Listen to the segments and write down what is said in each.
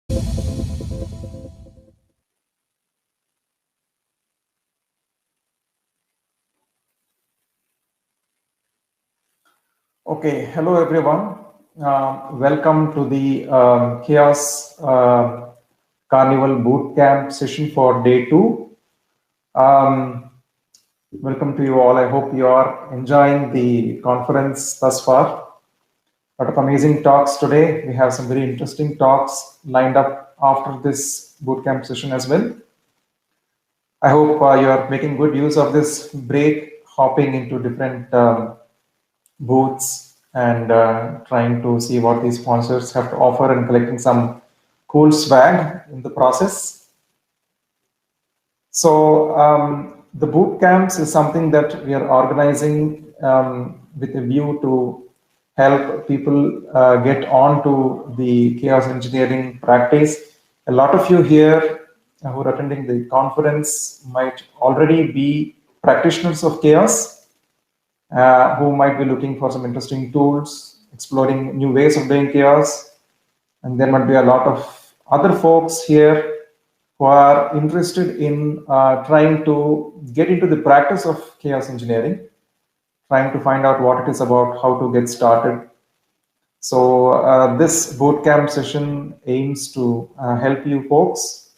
Okay, hello everyone. Welcome to the Chaos Carnival Bootcamp session for day two. Um, Welcome to you all. I hope you are enjoying the conference thus far. A lot of amazing talks today. We have some very interesting talks lined up after this bootcamp session as well. I hope you are making good use of this break, hopping into different booths and trying to see what these sponsors have to offer and collecting some cool swag in the process. So the boot camps is something that we are organizing with a view to help people get on to the chaos engineering practice. A lot of you here who are attending the conference might already be practitioners of chaos, who might be looking for some interesting tools, exploring new ways of doing chaos. And there might be a lot of other folks here who are interested in trying to get into the practice of chaos engineering, trying to find out what it is about, how to get started. So this bootcamp session aims to help you folks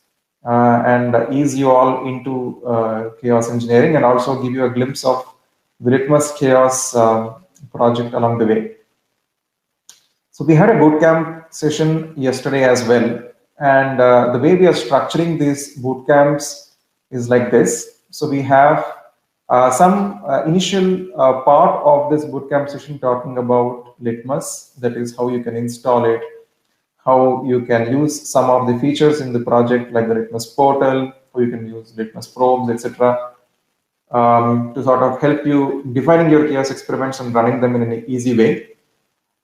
and ease you all into chaos engineering and also give you a glimpse of the Litmus Chaos project along the way. So we had a bootcamp session yesterday as well. And the way we are structuring these bootcamps is like this. So we have some initial part of this bootcamp session talking about Litmus, that is how you can install it, how you can use some of the features in the project like the Litmus portal, how you can use Litmus probes, etc. To sort of help you defining your chaos experiments and running them in an easy way.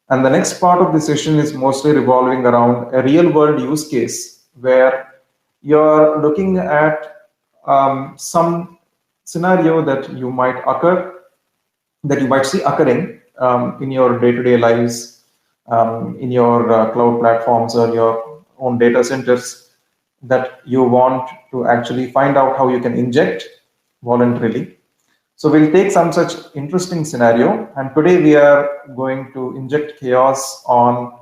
And the next part of the session is mostly revolving around a real world use case where you're looking at some scenario that you might occur, that you might see occurring in your day-to-day lives, in your cloud platforms or your own data centers, that you want to actually find out how you can inject voluntarily. So we'll take some such interesting scenario, and today we are going to inject chaos on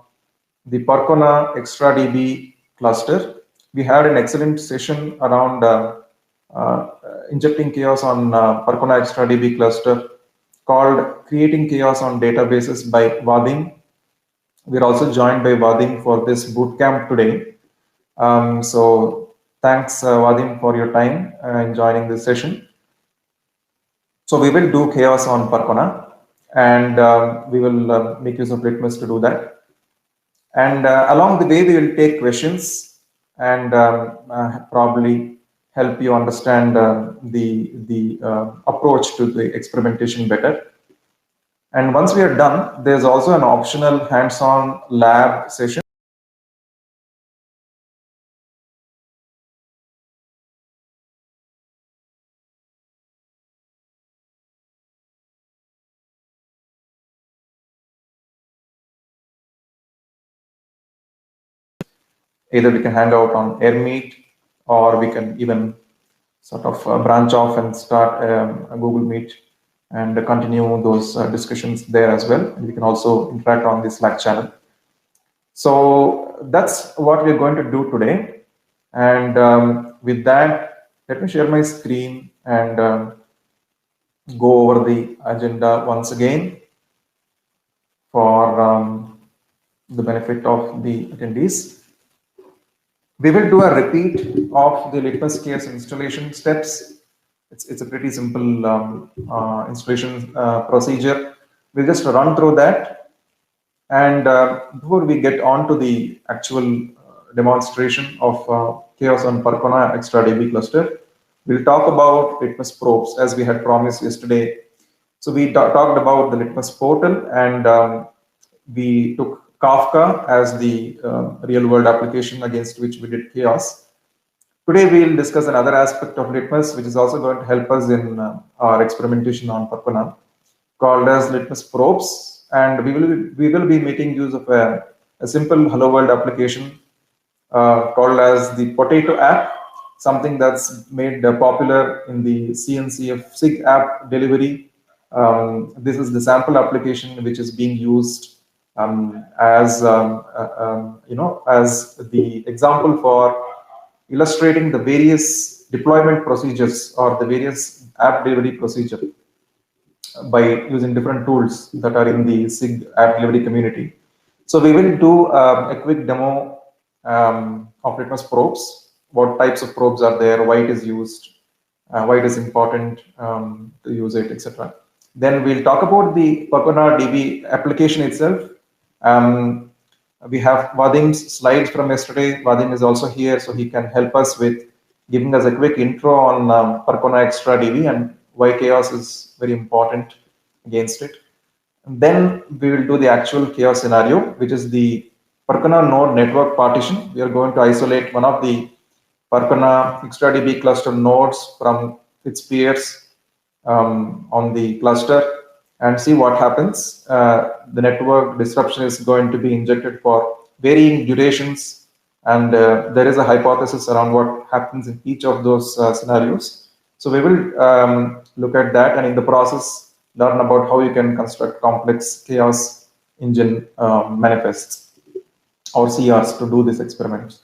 the Percona ExtraDB cluster. We had an excellent session around uh, injecting chaos on Percona ExtraDB cluster called Creating Chaos on Databases by Vadim. We're also joined by Vadim for this bootcamp today. So thanks, Vadim, for your time in joining this session. So we will do chaos on Percona, and we will make use of Litmus to do that. And along the way, we will take questions and probably help you understand the approach to the experimentation better. And once we are done, there's also an optional hands-on lab session. Either we can hang out on AirMeet, or we can even sort of branch off and start a Google Meet and continue those discussions there as well. And we can also interact on the Slack channel. So that's what we're going to do today. And with that, let me share my screen and go over the agenda once again for the benefit of the attendees. We will do a repeat of the Litmus Chaos installation steps. It's a pretty simple installation procedure. We'll just run through that. And before we get on to the actual demonstration of chaos on Percona ExtraDB cluster, we'll talk about Litmus probes as we had promised yesterday. So we talked about the Litmus portal, and we took Kafka as the real world application against which we did chaos. Today we'll discuss another aspect of Litmus, which is also going to help us in our experimentation on Percona, called as Litmus probes. And we will be making use of a simple hello world application called as the Potato app, something that's made popular in the CNCF SIG app delivery. This is the sample application which is being used as as the example for illustrating the various deployment procedures or the various app delivery procedure by using different tools that are in the SIG app delivery community. So we will do a quick demo of Litmus probes, what types of probes are there, why it is used, why it is important to use it, etc. Then we'll talk about the Percona DB application itself. We have Vadim's slides from yesterday. Vadim is also here, so he can help us with giving us a quick intro on Percona Extra DB and why chaos is very important against it. And then we will do the actual chaos scenario, which is the Percona node network partition. We are going to isolate one of the Percona ExtraDB cluster nodes from its peers on the cluster and see what happens. The network disruption is going to be injected for varying durations, and there is a hypothesis around what happens in each of those scenarios. So we will look at that, and in the process, learn about how you can construct complex chaos engine manifests or CRs to do these experiments.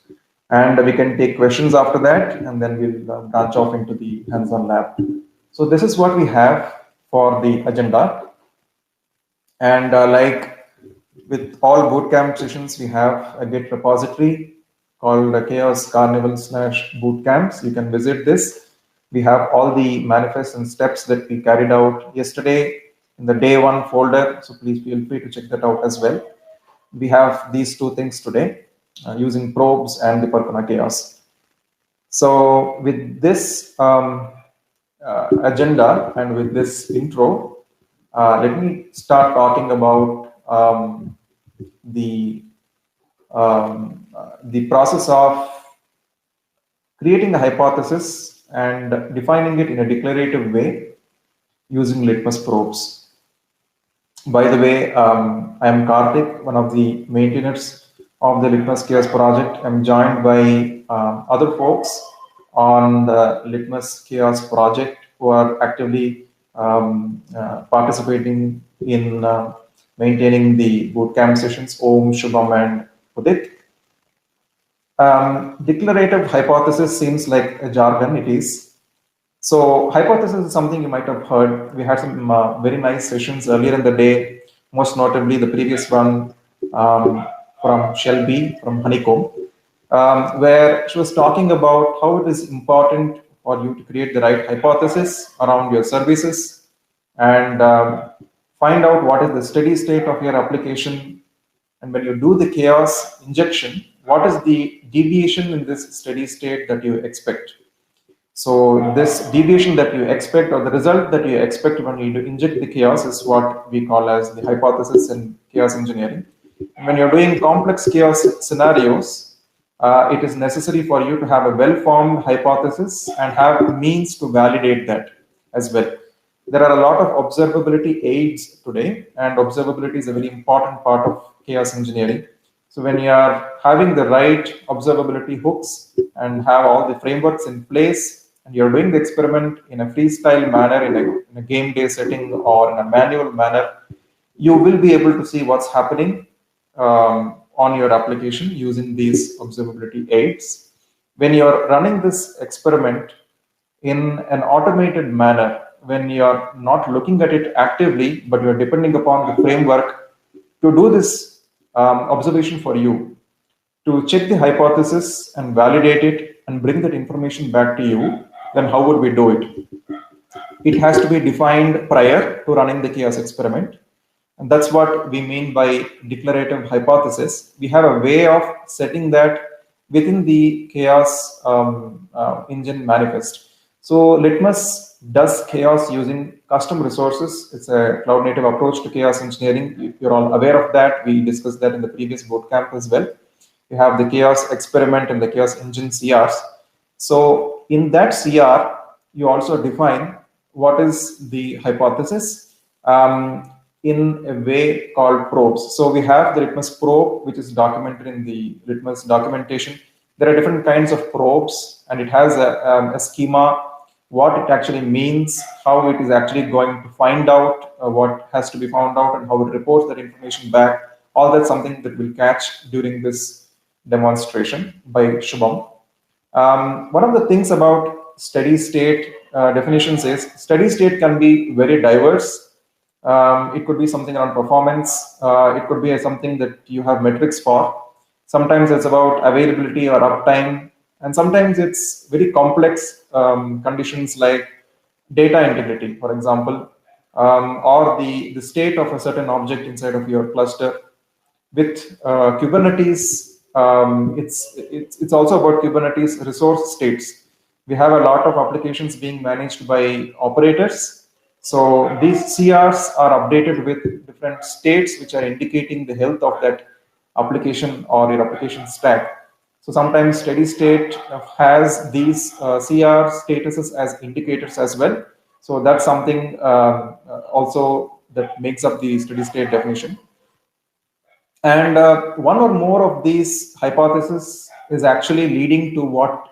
And we can take questions after that, and then we'll branch off into the hands-on lab. So this is what we have for the agenda. And like with all bootcamp sessions, we have a Git repository called Chaos Carnival /bootcamps. You can visit this. We have all the manifests and steps that we carried out yesterday in the day one folder. So please feel free to check that out as well. We have these two things today using probes and the Percona chaos. So with this agenda and with this intro, let me start talking about the process of creating a hypothesis and defining it in a declarative way using Litmus probes. By the way, I am Karthik, one of the maintainers of the Litmus Chaos project. I'm joined by other folks on the Litmus Chaos project who are actively participating in maintaining the bootcamp sessions, Om, Shubham, and Udit. Declarative hypothesis seems like a jargon, it is. So hypothesis is something you might have heard. We had some very nice sessions earlier in the day, most notably the previous one from Shelby from Honeycomb, where she was talking about how it is important for you to create the right hypothesis around your services and find out what is the steady state of your application. And when you do the chaos injection, what is the deviation in this steady state that you expect? So this deviation that you expect, or the result that you expect when you inject the chaos, is what we call as the hypothesis in chaos engineering. And when you're doing complex chaos scenarios, it is necessary for you to have a well-formed hypothesis and have means to validate that as well. There are a lot of observability aids today, and observability is a very important part of chaos engineering. So when you are having the right observability hooks and have all the frameworks in place, and you're doing the experiment in a freestyle manner, in a game day setting or in a manual manner, you will be able to see what's happening on your application using these observability aids. When you're running this experiment in an automated manner, when you're not looking at it actively, but you're depending upon the framework to do this observation for you, to check the hypothesis and validate it and bring that information back to you, then how would we do it? It has to be defined prior to running the chaos experiment. And that's what we mean by declarative hypothesis. We have a way of setting that within the chaos engine manifest. So Litmus does chaos using custom resources. It's a cloud native approach to chaos engineering. You're all aware of that. We discussed that in the previous bootcamp as well. You have the chaos experiment and the chaos engine CRs. So in that CR, you also define what is the hypothesis in a way called probes. So we have the Litmus probe, which is documented in the Litmus documentation. there are different kinds of probes, and it has a schema, what it actually means, how it is actually going to find out what has to be found out, and how it reports that information back. All that's something that we'll catch during this demonstration by Shubham. One of the things about steady state definitions is steady state can be very diverse. It could be something around performance. It could be something that you have metrics for. Sometimes it's about availability or uptime. And sometimes it's very complex conditions like data integrity, for example, or the state of a certain object inside of your cluster. With Kubernetes, it's also about Kubernetes resource states. We have a lot of applications being managed by operators. So these CRs are updated with different states which are indicating the health of that application or your application stack. So sometimes steady state has these CR statuses as indicators as well. So that's something also that makes up the steady state definition. And one or more of these hypotheses is actually leading to what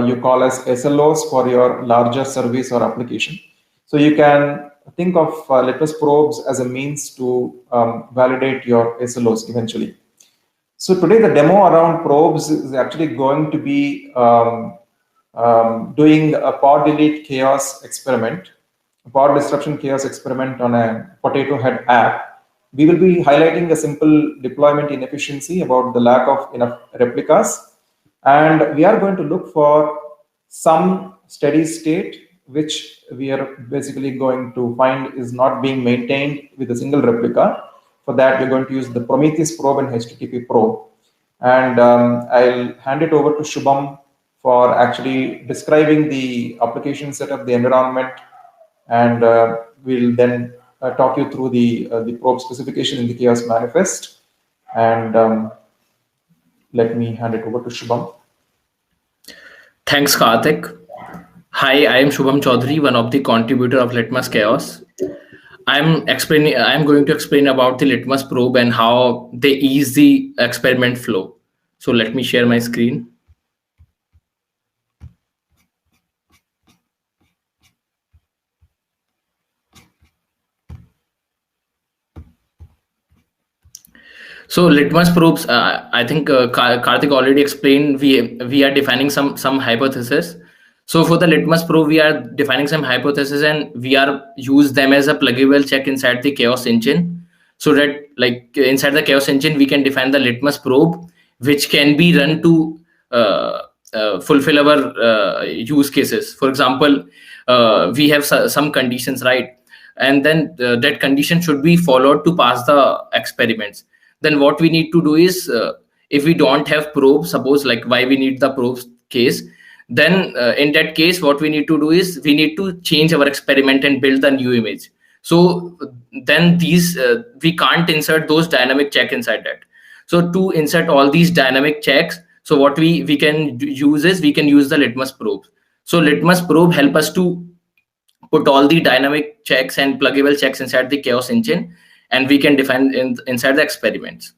you call as SLOs for your larger service or application. So you can think of litmus probes as a means to validate your SLOs eventually. So today the demo around probes is actually going to be doing a pod delete chaos experiment, a pod disruption chaos experiment on a Potato Head app. We will be highlighting a simple deployment inefficiency about the lack of enough replicas. And we are going to look for some steady state, which we are basically going to find is not being maintained with a single replica. For that, we're going to use the Prometheus probe and HTTP probe. And I'll hand it over to Shubham for actually describing the application setup, the environment, and we'll then talk you through the probe specification in the chaos manifest. And let me hand it over to Shubham. Thanks, Karthik. Hi, I am Shubham Chaudhary, one of the contributor of Litmus Chaos. I'm going to explain about the Litmus probe and how they ease the experiment flow. So let me share my screen. So Litmus probes, I think Karthik already explained, we are defining some hypothesis. So for the Litmus probe, we are defining some hypothesis and we are use them as a pluggable check inside the chaos engine. So that like inside the chaos engine, we can define the Litmus probe, which can be run to fulfill our use cases. For example, we have some conditions, right? And then that condition should be followed to pass the experiments. Then what we need to do is, if we don't have probe, suppose like why we need the probe case, then in that case, what we need to do is we need to change our experiment and build the new image. So then these, we can't insert those dynamic check inside that. So to insert all these dynamic checks, so what we can use is we can use the Litmus probe. So Litmus probe help us to put all the dynamic checks and pluggable checks inside the chaos engine, and we can define inside the experiments.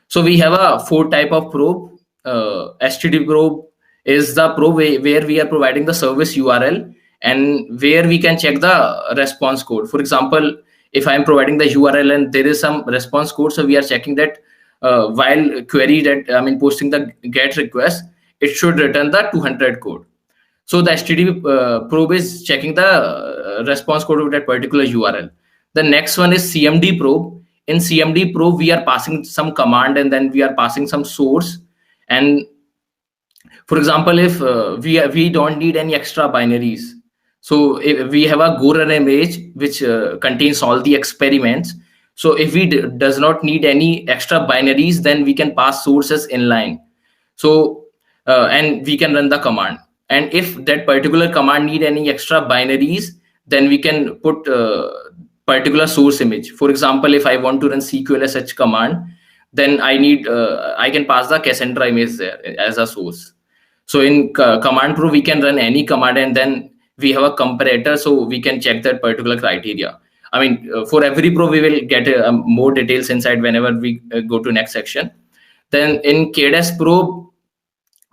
So we have a 4 type of probe. HTTP probe is the probe where we are providing the service URL and where we can check the response code. For example, if I am providing the URL and there is some response code, so we are checking that while query that posting the GET request, it should return the 200 code. So the HTTP probe is checking the response code of that particular URL. The next one is CMD probe. In CMD probe, we are passing some command and then we are passing some source. And for example, if we don't need any extra binaries, so if we have a Go run image which contains all the experiments. So if we does not need any extra binaries, then we can pass sources inline. So and we can run the command. And if that particular command need any extra binaries, then we can put particular source image. For example, if I want to run CQLSH command, then I need I can pass the Cassandra image there as a source. So in command probe, we can run any command and then we have a comparator, so we can check that particular criteria. I mean, for every probe, we will get more details inside whenever we go to next section. Then in KDES probe,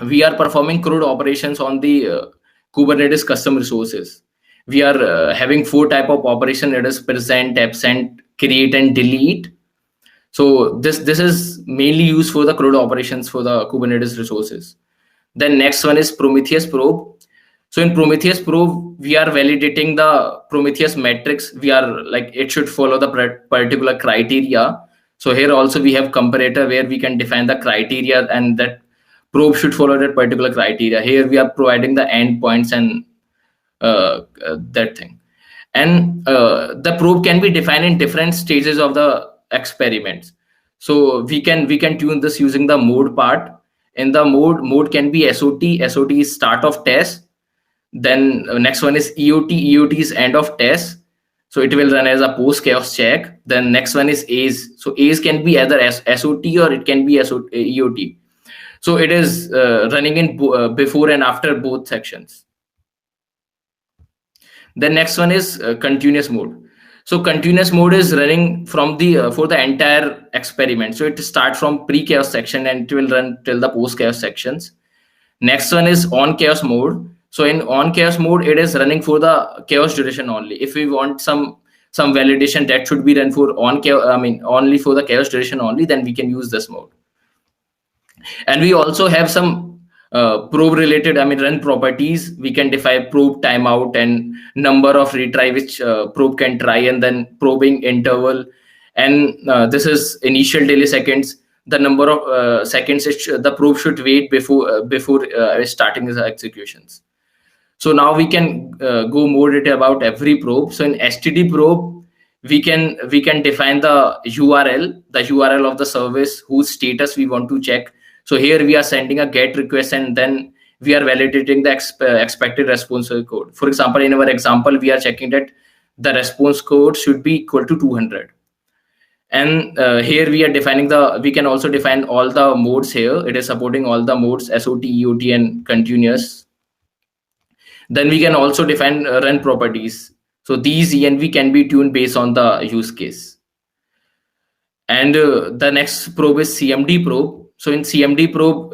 we are performing CRUD operations on the Kubernetes custom resources. We are having 4 type of operation. It is present, absent, create, and delete. So this is mainly used for the CRUD operations for the Kubernetes resources. Then next one is Prometheus Probe. So in Prometheus Probe, we are validating the Prometheus metrics. We are like, it should follow the particular criteria. So here also we have comparator where we can define the criteria, and that probe should follow that particular criteria. Here we are providing the endpoints and that thing. And the probe can be defined in different stages of the experiments. So we can tune this using the mode part. In the mode can be SOT. SOT is start of test. Then next one is EOT. EOT is end of test. So it will run as a post chaos check. Then next one is ACE. So ACE can be either SOT or it can be EOT. So it is running in before and after both sections. The next one is continuous mode. So continuous mode is running from the for the entire experiment. So it starts from pre-chaos section and it will run till the post-chaos sections. Next one is on chaos mode. So in on chaos mode, it is running for the chaos duration only. If we want some validation that should be run for on chaos, I mean only for the chaos duration only, then we can use this mode. And we also have some probe related, I mean run properties. We can define probe timeout and number of retry which probe can try, and then probing interval. And this is initial delay seconds. The number of seconds the probe should wait before starting the executions. So now we can go more detail about every probe. So in STD probe, we can define the URL of the service whose status we want to check. So here we are sending a GET request, and then we are validating the expected response code. For example, in our example, we are checking that the response code should be equal to 200. And here we are defining we can also define all the modes here. It is supporting all the modes, SOT, EOT, and continuous. Then we can also define run properties. So these env can be tuned based on the use case. And the next probe is CMD probe. So in CMD probe,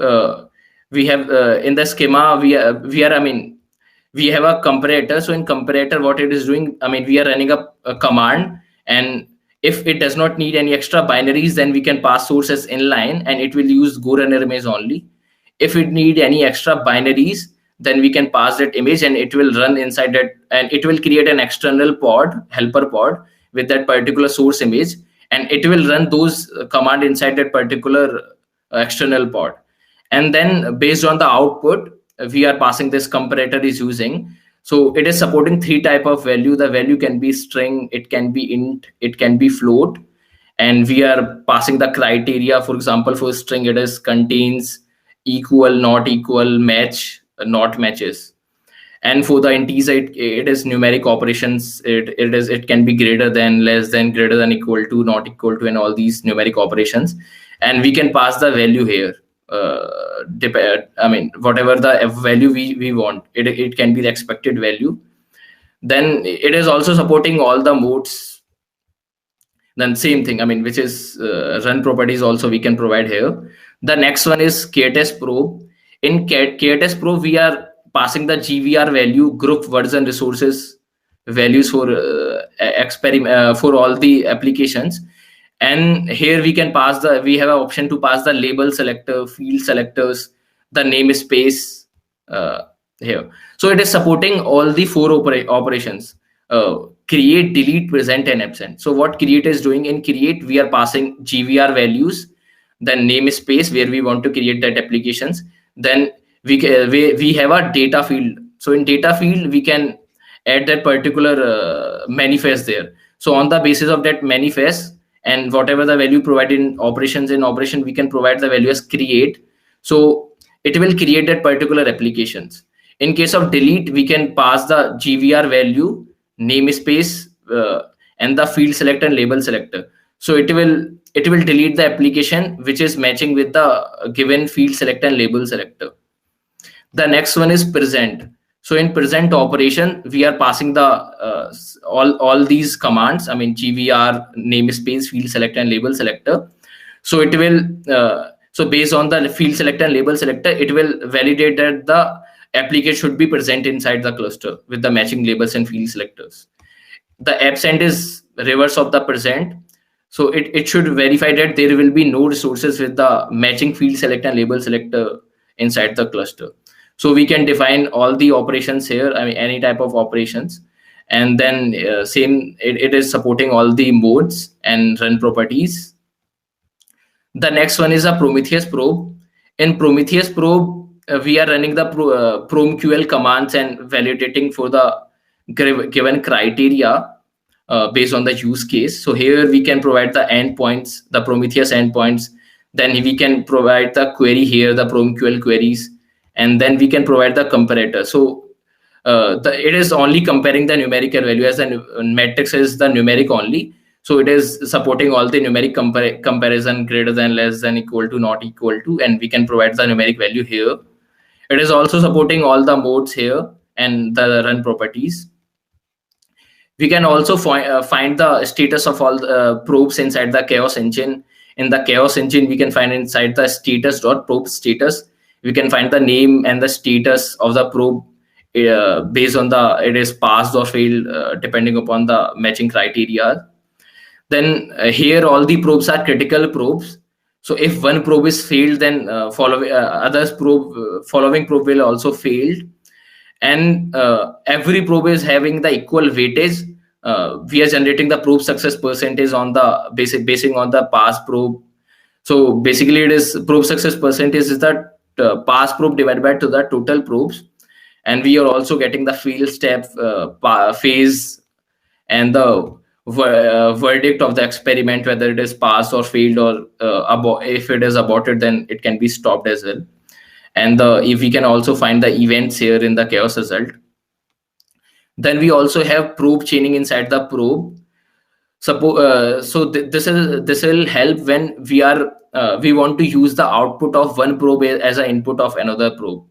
we have in the schema, we have a comparator. So in comparator, what it is doing, I mean, we are running a command, and if it does not need any extra binaries, then we can pass sources inline and it will use go runner image only. If it need any extra binaries, then we can pass that image and it will run inside that, and it will create an external pod, helper pod with that particular source image, and it will run those command inside that particular external pod. And then based on the output, we are passing this comparator is using. So it is supporting 3 type of value. The value can be string, it can be int, it can be float. And we are passing the criteria. For example, for string, it is contains, equal, not equal, match, not matches. And for the integer, it is numeric operations. It can be greater than, less than, greater than, equal to, not equal to, and all these numeric operations. And we can pass the value here. I mean, whatever the value we want, it can be the expected value. Then it is also supporting all the modes. Then same thing, I mean, which is run properties also we can provide here. The next one is KTest probe. In KTest probe, we are passing the GVR value, group version resources values for experiment for all the applications. And here we can pass we have an option to pass the label selector, field selectors, the namespace here. So it is supporting all the 4 operations: create, delete, present, and absent. So what create is doing, in create, we are passing GVR values, then namespace where we want to create that applications. Then we have a data field. So in data field, we can add that particular manifest there. So on the basis of that manifest, and whatever the value provided in operation, we can provide the value as create. So it will create that particular applications. In case of delete, we can pass the GVR value, namespace, and the field selector and label selector. So it will delete the application which is matching with the given field selector and label selector. The next one is present. So in present operation, we are passing the all these commands. I mean, GVR, namespace, field selector, and label selector. So it will So based on the field selector and label selector, it will validate that the applicate should be present inside the cluster with the matching labels and field selectors. The absent is reverse of the present. So it should verify that there will be no resources with the matching field selector and label selector inside the cluster. So we can define all the operations here, I mean any type of operations, and then it is supporting all the modes and run properties. The next one is a Prometheus probe. In Prometheus probe, we are running the PromQL commands and validating for the given criteria based on the use case. So here we can provide the endpoints, the Prometheus endpoints. Then we can provide the query here, the PromQL queries, and then we can provide the comparator. So it is only comparing the numerical value, as the matrix is the numeric only. So it is supporting all the numeric comparison, greater than, less than, equal to, not equal to, and we can provide the numeric value here. It is also supporting all the modes here and the run properties. We can also find the status of all the probes inside the Chaos engine. In the Chaos engine, we can find inside the status.probe status. We can find the name and the status of the probe based on it is passed or failed depending upon the matching criteria. Then here all the probes are critical probes. So if one probe is failed, then following probe will also fail. And every probe is having the equal weightage. We are generating the probe success percentage on the basing on the pass probe. So basically it is probe success percentage is the pass probe divided by to the total probes. And we are also getting the fail step, phase, and the verdict of the experiment, whether it is passed or failed, or if it is aborted, then it can be stopped as well. And if we can also find the events here in the Chaos result. Then we also have probe chaining inside the probe. This will help when we want to use the output of one probe as an input of another probe.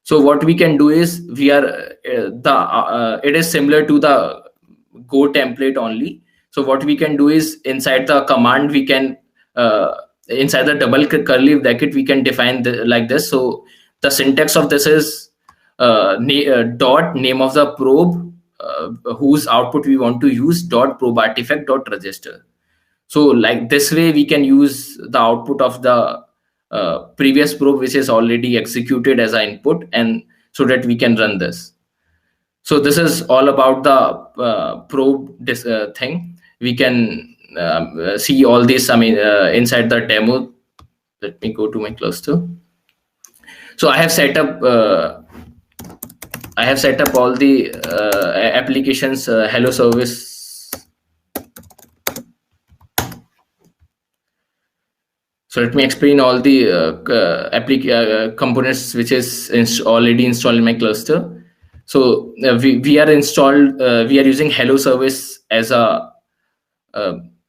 So what we can do is it is similar to the Go template only. So what we can do is inside the command, we can inside the double curly bracket, we can define like this. So the syntax of this is dot name of the probe whose output we want to use, dot probe artifact dot register. So like this way we can use the output of the previous probe which is already executed as an input, and so that we can run this. So this is all about the probe thing. We can see all this, I mean, inside the demo. Let me go to my cluster. So I have set up all the applications hello service. So let me explain all the components which is already installed in my cluster. So we are using hello service as a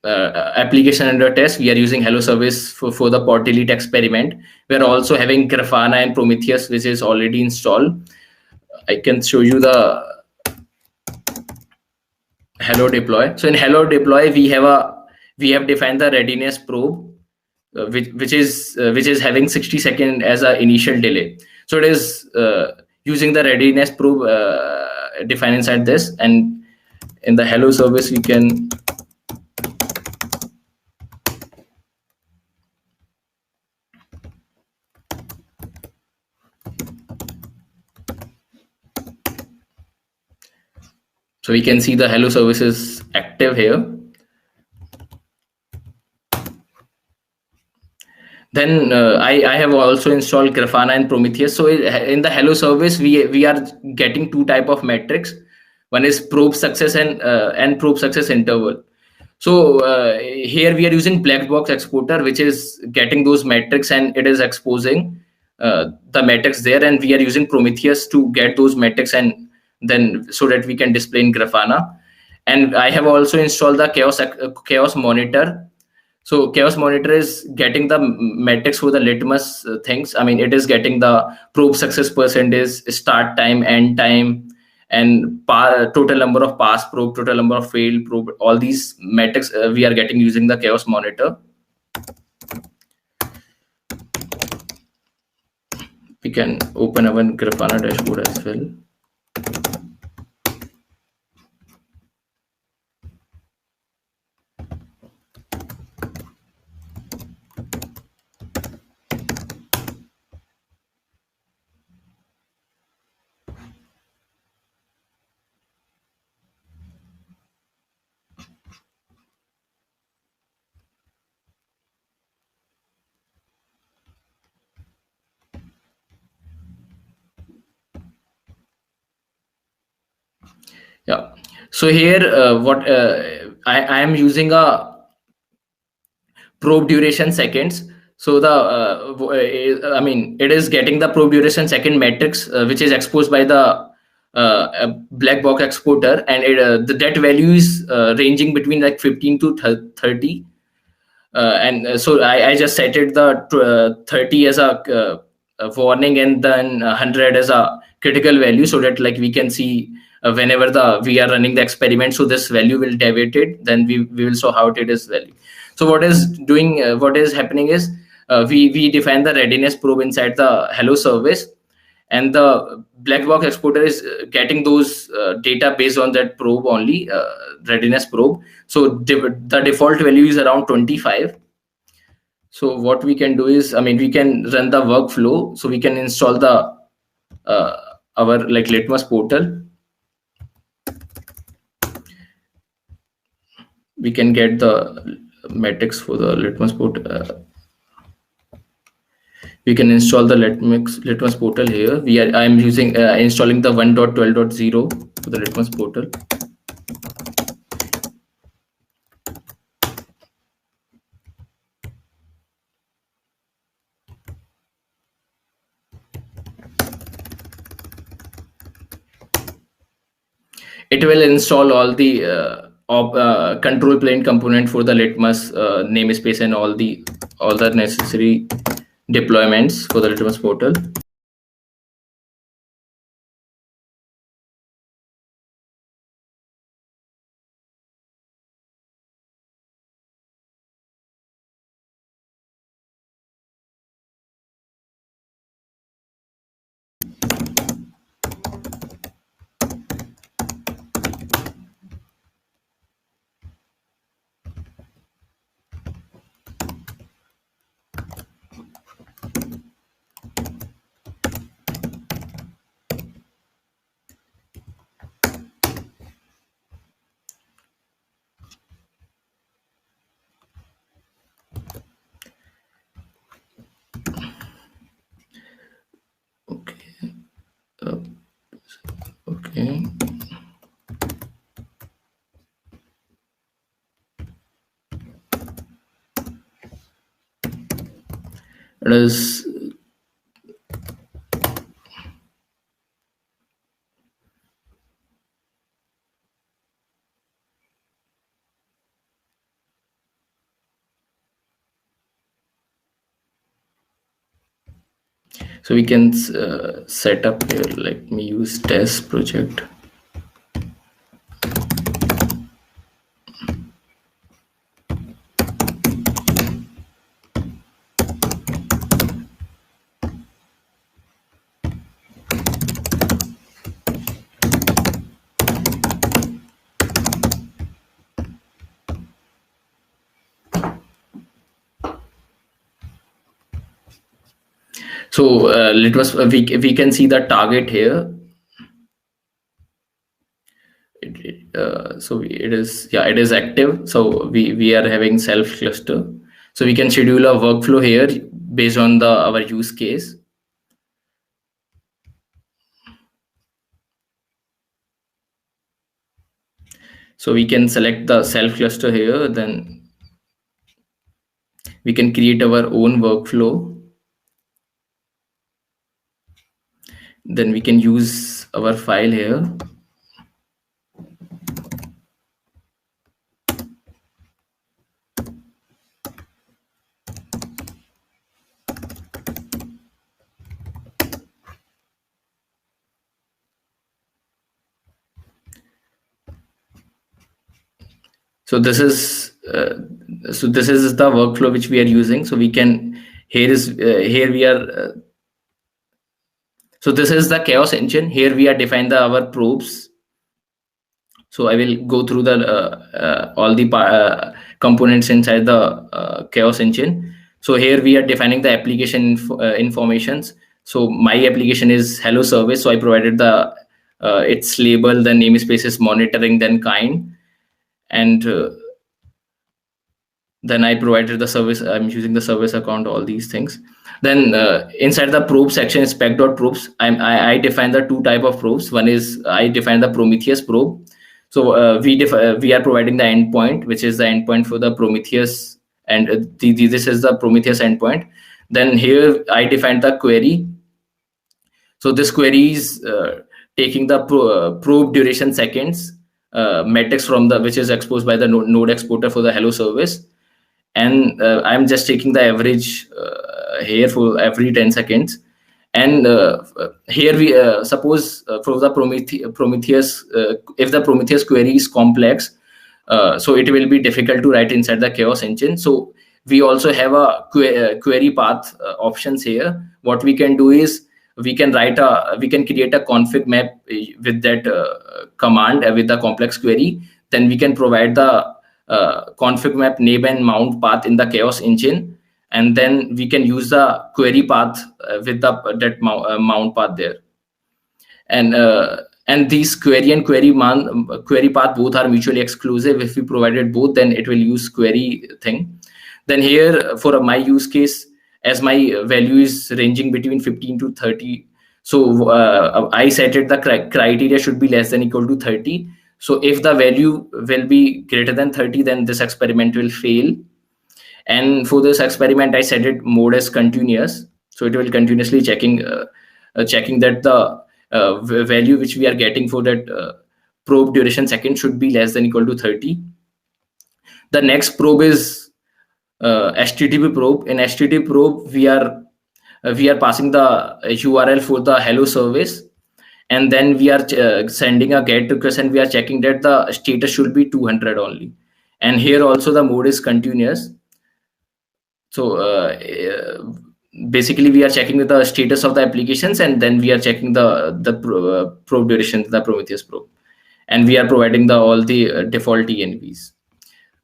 application under test. We are using hello service for the port delete experiment. We are also having Grafana and Prometheus, which is already installed. I can show you the hello deploy. So in hello deploy, we have defined the readiness probe, which is having 60 seconds as an initial delay. So it is using the readiness probe defined inside this, and in the hello service we can see the hello service is active here. Then I have also installed Grafana and Prometheus. So in the hello service, we are getting two type of metrics. One is probe success and probe success interval. So here we are using black box exporter, which is getting those metrics and it is exposing the metrics there. And we are using Prometheus to get those metrics, and then so that we can display in Grafana. And I have also installed the Chaos monitor. So Chaos monitor is getting the metrics for the litmus things. I mean, it is getting the probe success percentage, start time, end time, and total number of pass probe, total number of failed probe. All these metrics we are getting using the Chaos monitor. We can open our Grafana dashboard as well. Yeah. So here, what I am using a probe duration seconds. So the I mean, it is getting the probe duration second matrix, which is exposed by the black box exporter, and that value is ranging between like 15 to 30. And so I just set it the 30 as a warning, and then 100 as a critical value, so that like we can see whenever we are running the experiment, so this value will deviate it, then we will show how it is value. So what is happening is we define the readiness probe inside the hello service, and the black box exporter is getting those data based on that probe only, readiness probe. So the default value is around 25. So what we can do is, I mean, we can run the workflow. So we can install the our like Litmus portal. We can get the metrics for the Litmus portal. We can install the Litmus portal here. I'm using installing the 1.12.0 for the Litmus portal. It will install all the control plane component for the Litmus namespace and all the necessary deployments for the Litmus portal. Okay. It is so we can set up here. Let me use test project. So Litmus, we can see the target here. So it is active. So we are having self cluster. So we can schedule a workflow here based on our use case. So we can select the self cluster here, then we can create our own workflow. Then we can use our file here. So this is the workflow which we are using. So we can here we are So this is the chaos engine. Here we are defined our probes. So I will go through the all the components inside the chaos engine. So here we are defining the application informations. So my application is hello service. So I provided the its label, the namespace is monitoring, then kind, and then I provided the service. I'm using the service account, all these things. Then inside the probe section, spec.probes, I define the two type of probes. One is I define the Prometheus probe. So we are providing the endpoint, which is the endpoint for the Prometheus, and this is the Prometheus endpoint. Then here I defined the query. So this query is taking the probe duration seconds metrics from the which is exposed by the node exporter for the hello service, and I'm just taking the average here for every 10 seconds. And here we suppose for the Prometheus, if the Prometheus query is complex, so it will be difficult to write inside the chaos engine. So we also have a query path options here. What we can do is we can create a config map with that command with the complex query. Then we can provide the config map name and mount path in the chaos engine, and then we can use the query path with that mount path there. And these query and query path both are mutually exclusive. If we provided both, then it will use query thing. Then here for my use case, as my value is ranging between 15 to 30, so I set it the criteria should be less than equal to 30. So if the value will be greater than 30, then this experiment will fail. And for this experiment, I set it mode as continuous. So it will continuously checking that the value which we are getting for that probe duration second should be less than equal to 30. The next probe is HTTP probe. In HTTP probe, we are passing the URL for the hello service, and then we are sending a GET request, and we are checking that the status should be 200 only. And here also the mode is continuous. So basically we are checking the status of the applications, and then we are checking the probe duration, the Prometheus probe, and we are providing all the default TNVs.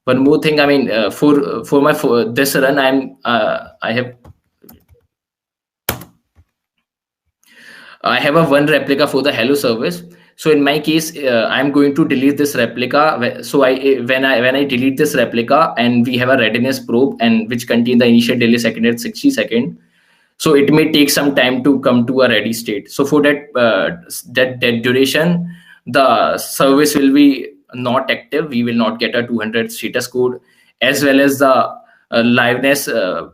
One more thing, I mean, for this run, I have a one replica for the hello service. So in my case, I'm going to delete this replica. So when I delete this replica, and we have a readiness probe, and which contain the initial delay second at 60 seconds. So it may take some time to come to a ready state. So for that duration, the service will be not active. We will not get a 200 status code, as well as the liveness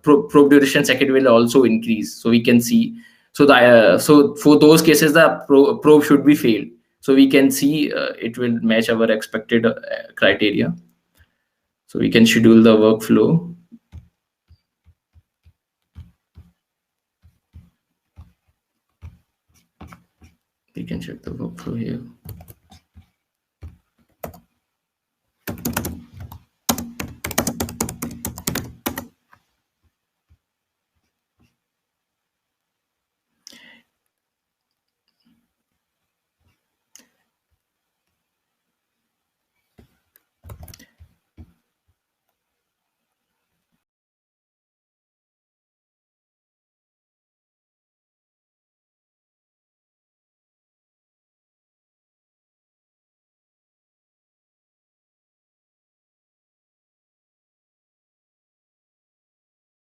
probe duration second will also increase. So we can see. So so for those cases, the probe should be failed. So we can see it will match our expected criteria. So we can schedule the workflow. We can check the workflow here.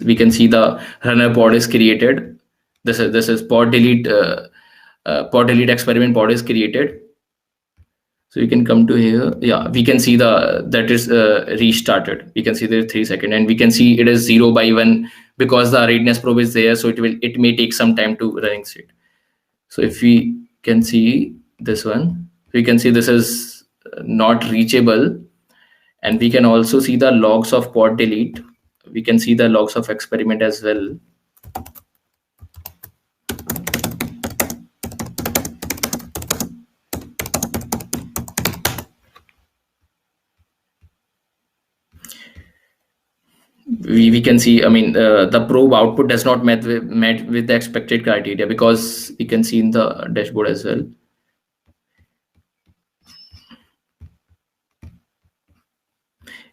We can see the runner pod is created. This is pod delete experiment pod is created. So you can come to here. Yeah, we can see that is restarted. We can see there 3 seconds, and we can see it is 0 by 1 because the readiness probe is there. So it may take some time to running state. So if we can see this one, we can see this is not reachable, and we can also see the logs of pod delete. We can see the logs of experiment as well. we can see, I mean, the probe output does not met with the expected criteria, because we can see in the dashboard as well.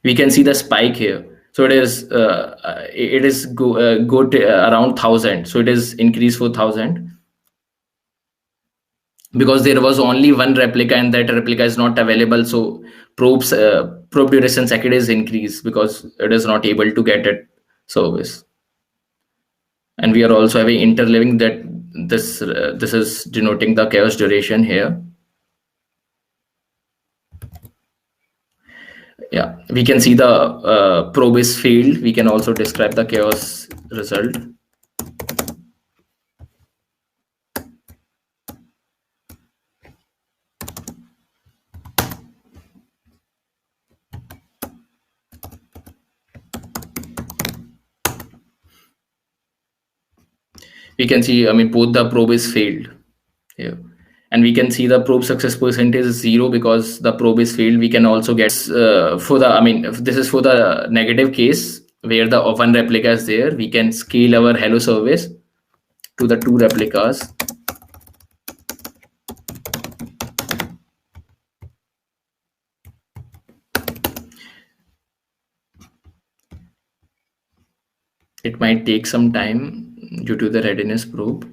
We can see the spike here. So it is go to around 1,000. So it is increased for 1,000, because there was only one replica and that replica is not available. So probe duration second is increased because it is not able to get it service. And we are also having interleaving that this is denoting the chaos duration here. Yeah, we can see the probe is failed. We can also describe the chaos result. We can see, I mean, both the probe is failed here. And we can see the probe success percentage is 0 because the probe is failed. We can also get for the, I mean, if this is for the negative case where the one replica is there, we can scale our hello service to the 2 replicas. It might take some time due to the readiness probe.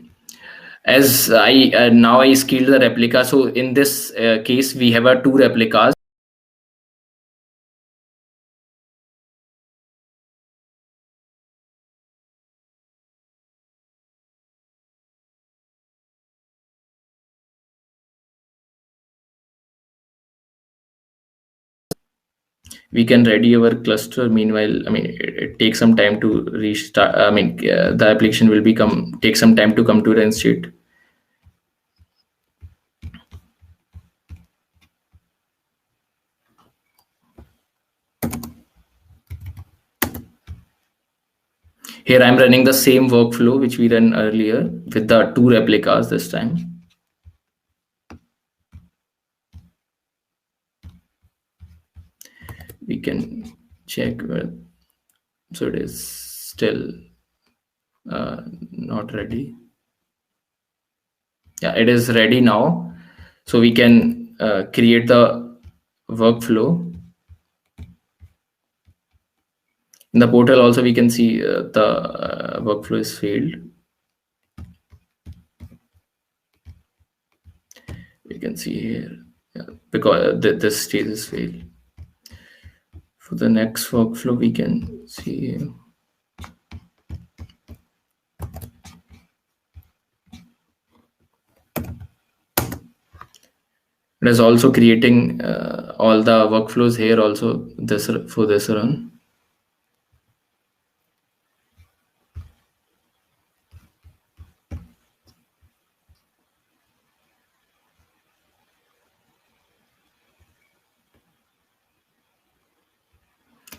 As I now I scaled the replica. So in this case, we have 2 replicas. We can ready our cluster. Meanwhile, I mean, it takes some time to restart. I mean, the application will take some time to come to run state. Here I'm running the same workflow which we ran earlier with the 2 replicas this time. We can check where, so it is still not ready. Yeah, it is ready now. So we can create the workflow. In the portal also we can see the workflow is failed. We can see here, yeah, because this stage is failed. For the next workflow, we can see here. It is also creating all the workflows here also for this run.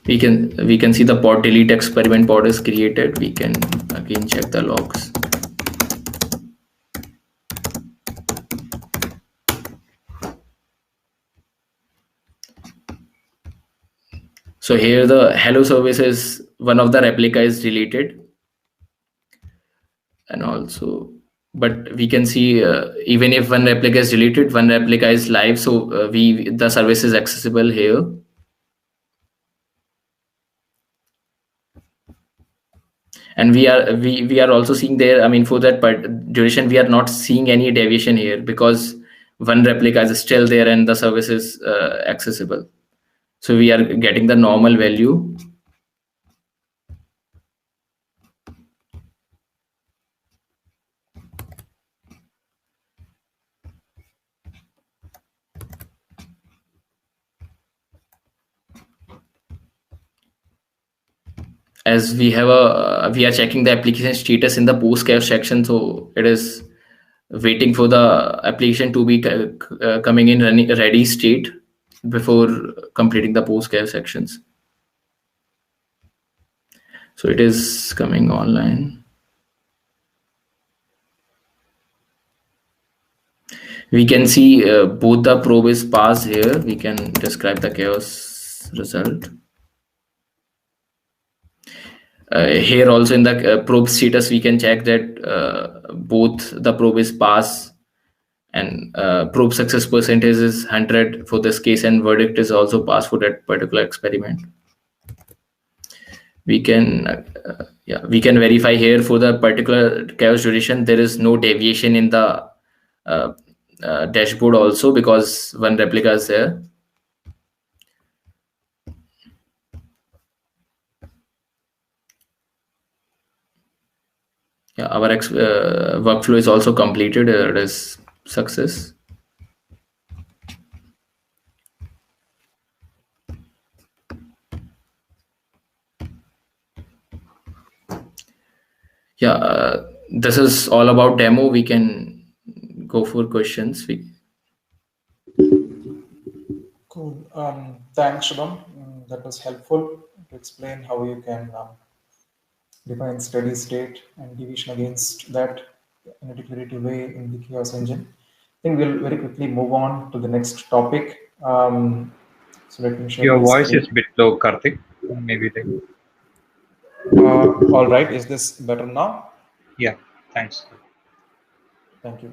We can see the pod delete experiment pod is created. We can again check the logs. So here the hello service is one of the replica is deleted, and also, but we can see even if one replica is deleted, one replica is live. So the service is accessible here. And we are also seeing there, I mean, for that duration, we are not seeing any deviation here because one replica is still there and the service is accessible. So we are getting the normal value. As we are checking the application status in the post chaos section, so it is waiting for the application to be coming in ready state before completing the post chaos sections. So it is coming online. We can see both the probe is passed here. We can describe the chaos result. Here also in the probe status, we can check that both the probe is pass and probe success percentage is 100 for this case, and verdict is also pass for that particular experiment. We can we can verify here for the particular chaos duration there is no deviation in the dashboard also, because one replica is there. Yeah, our workflow is also completed. It is success. Yeah, this is all about demo. We can go for questions. Cool. Thanks, Shubham. That was helpful to explain how you can define steady state and deviation against that in a declarative way in the chaos engine. I think we'll very quickly move on to the next topic. So let me share Your my voice screen. is a bit low, Karthik. Maybe like, All right, is this better now? yeah, thanks. Thank you.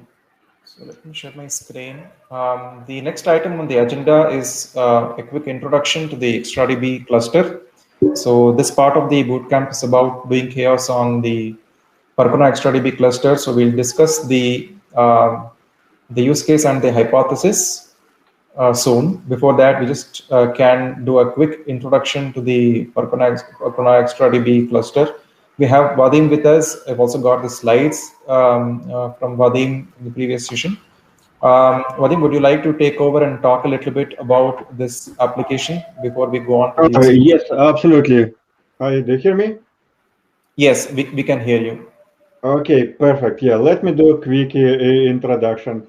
So let me share my screen. The next item on the agenda is a quick introduction to the XtraDB cluster. So this part of the bootcamp is about doing chaos on the Percona XtraDB cluster. So we'll discuss the use case and the hypothesis soon. Before that, we just can do a quick introduction to the Percona XtraDB cluster. We have Vadim with us. I've also got the slides from Vadim in the previous session. Vadim, would you like to take over and talk a little bit about this application before we go on to the Yes, absolutely. Hi, do you hear me? Yes, we can hear you. Okay, perfect. Yeah, let me do a quick introduction.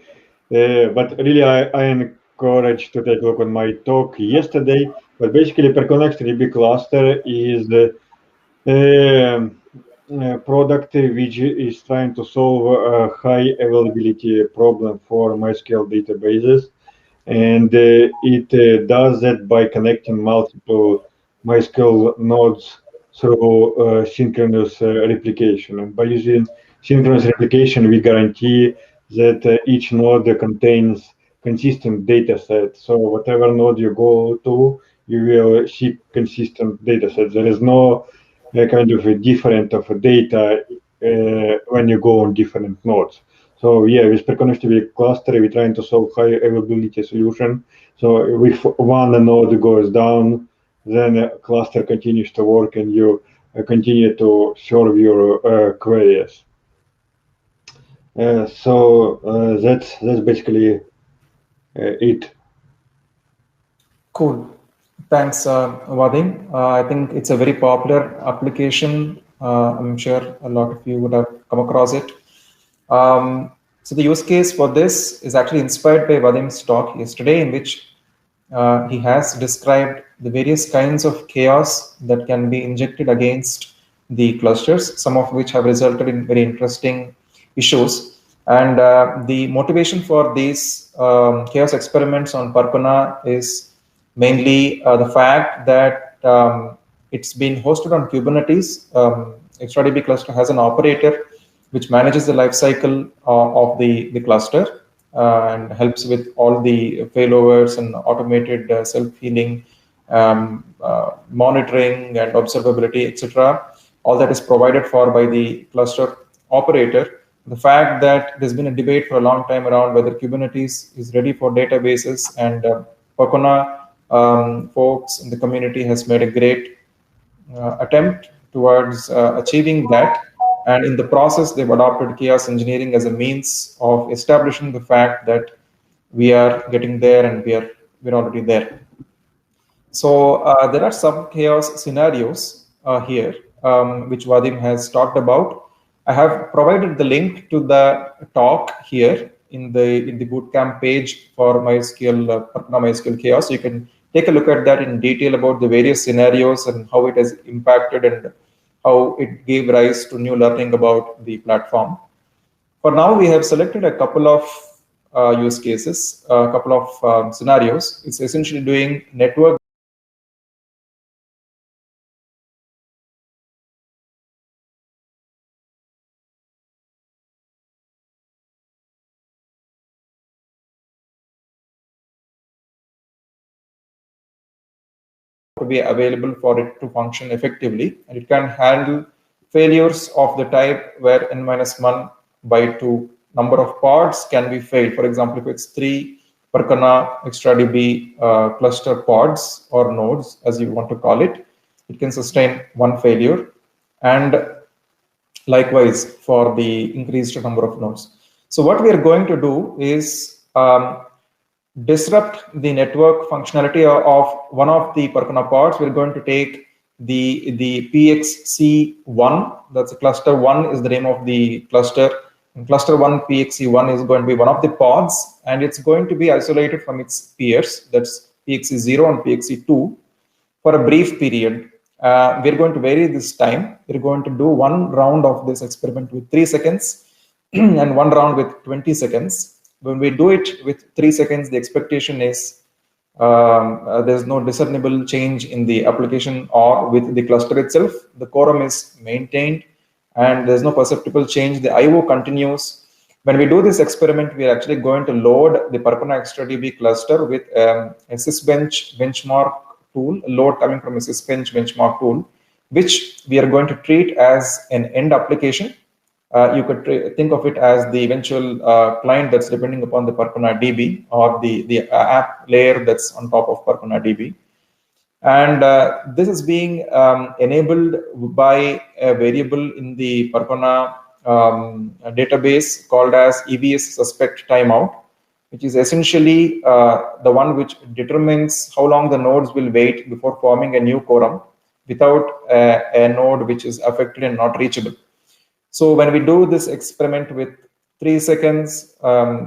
But really, I encourage to take a look on my talk yesterday. But basically, Percona XtraDB cluster is a product which is trying to solve a high availability problem for MySQL databases. And it does that by connecting multiple MySQL nodes through synchronous replication. And by using synchronous replication, we guarantee that each node contains consistent data set. So whatever node you go to, you will see consistent data set. There is no kind of a different of data when you go on different nodes. So yeah, with Percona cluster, we're trying to solve high availability solution. So if one node goes down, then a cluster continues to work and you continue to serve your queries. So that's basically it. Cool. Thanks, Vadim. I think it's a very popular application. I'm sure a lot of you would have come across it. So the use case for this is actually inspired by Vadim's talk yesterday, in which he has described the various kinds of chaos that can be injected against the clusters, some of which have resulted in very interesting issues. And the motivation for these chaos experiments on Percona is mainly the fact that it's been hosted on Kubernetes. XtraDB cluster has an operator which manages the lifecycle of the cluster and helps with all the failovers and automated self-healing monitoring and observability, etc. All that is provided for by the cluster operator. The fact that there's been a debate for a long time around whether Kubernetes is ready for databases, and Percona folks in the community has made a great attempt towards achieving that. And in the process, they've adopted chaos engineering as a means of establishing the fact that we are getting there and we're already there. So there are some chaos scenarios here, which Vadim has talked about. I have provided the link to the talk here in the bootcamp page for MySQL chaos. You can take a look at that in detail about the various scenarios and how it has impacted and how it gave rise to new learning about the platform. For now, we have selected a couple of use cases, a couple of scenarios. It's essentially doing network to be available for it to function effectively, and it can handle failures of the type where n-1 by 2 number of pods can be failed. For example, if it's 3 Percona XtraDB cluster pods or nodes, as you want to call it, it can sustain one failure. And likewise for the increased number of nodes. So what we are going to do is disrupt the network functionality of one of the Percona pods. We're going to take the PXC1, that's cluster 1 is the name of the cluster. And cluster 1 PXC1 is going to be one of the pods, and it's going to be isolated from its peers, that's PXC0 and PXC2, for a brief period. We're going to vary this time. We're going to do one round of this experiment with 3 seconds and one round with 20 seconds. When we do it with 3 seconds, the expectation is there's no discernible change in the application or with the cluster itself. The quorum is maintained and there's no perceptible change. The IO continues. When we do this experiment, we are actually going to load the Percona XtraDB cluster with a Sysbench benchmark tool, a load coming from a Sysbench benchmark tool, which we are going to treat as an end application. You could think of it as the eventual client that's depending upon the Percona DB, or the app layer that's on top of Percona DB. And this is being enabled by a variable in the Percona database called as EVS suspect timeout, which is essentially the one which determines how long the nodes will wait before forming a new quorum without a node which is affected and not reachable. So when we do this experiment with 3 seconds,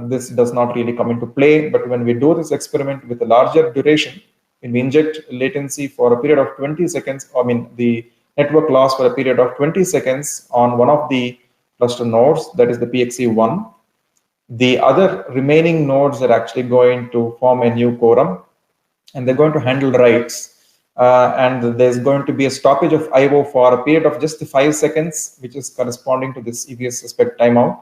this does not really come into play. But when we do this experiment with a larger duration, when we inject latency for a period of 20 seconds, the network loss for a period of 20 seconds on one of the cluster nodes, that is the PXC1, the other remaining nodes are actually going to form a new quorum, and they're going to handle writes. And there's going to be a stoppage of IO for a period of just 5 seconds, which is corresponding to this EVS suspect timeout,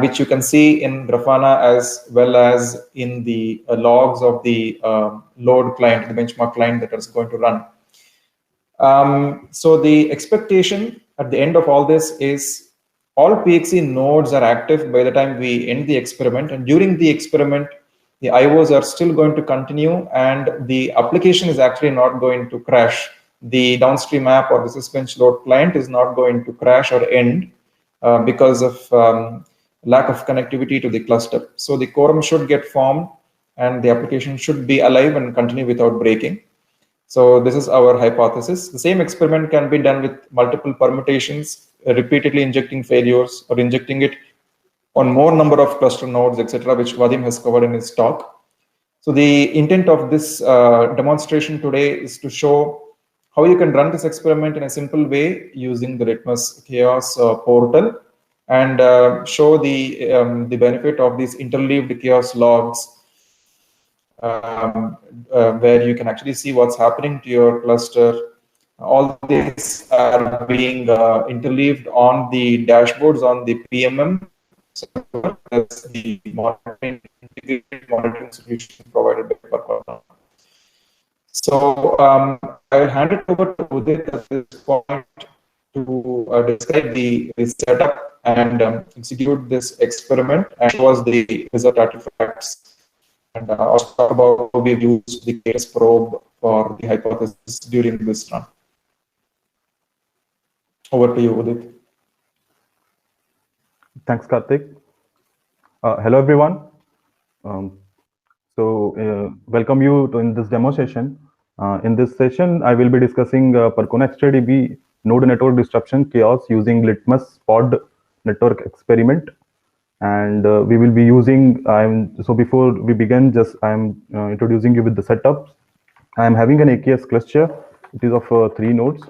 which you can see in Grafana as well as in the logs of the load client, the benchmark client that is going to run. So the expectation at the end of all this is all PXC nodes are active by the time we end the experiment, and during the experiment, the IOs are still going to continue, and the application is actually not going to crash. The downstream app or the Sysbench load client is not going to crash or end because of lack of connectivity to the cluster. So the quorum should get formed, and the application should be alive and continue without breaking. So this is our hypothesis. The same experiment can be done with multiple permutations, repeatedly injecting failures or injecting it on more number of cluster nodes, etc., which Vadim has covered in his talk. So the intent of this demonstration today is to show how you can run this experiment in a simple way using the Litmus Chaos portal, and show the benefit of these interleaved chaos logs, where you can actually see what's happening to your cluster. All these are being interleaved on the dashboards on the PMM. So that's the integrated monitoring solution provided by Percona. So I will hand it over to Udit at this point to describe the setup and execute this experiment and show us the result artifacts, and also talk about how we've used the case probe for the hypothesis during this run. Over to you, Udit. Thanks, Karthik. Hello, everyone. Welcome you to in this demo session. In this session, I will be discussing Percona XtraDB node network disruption chaos using Litmus pod network experiment. And we will be using, so before we begin, I'm introducing you with the setup. I'm having an AKS cluster. It is of 3 nodes.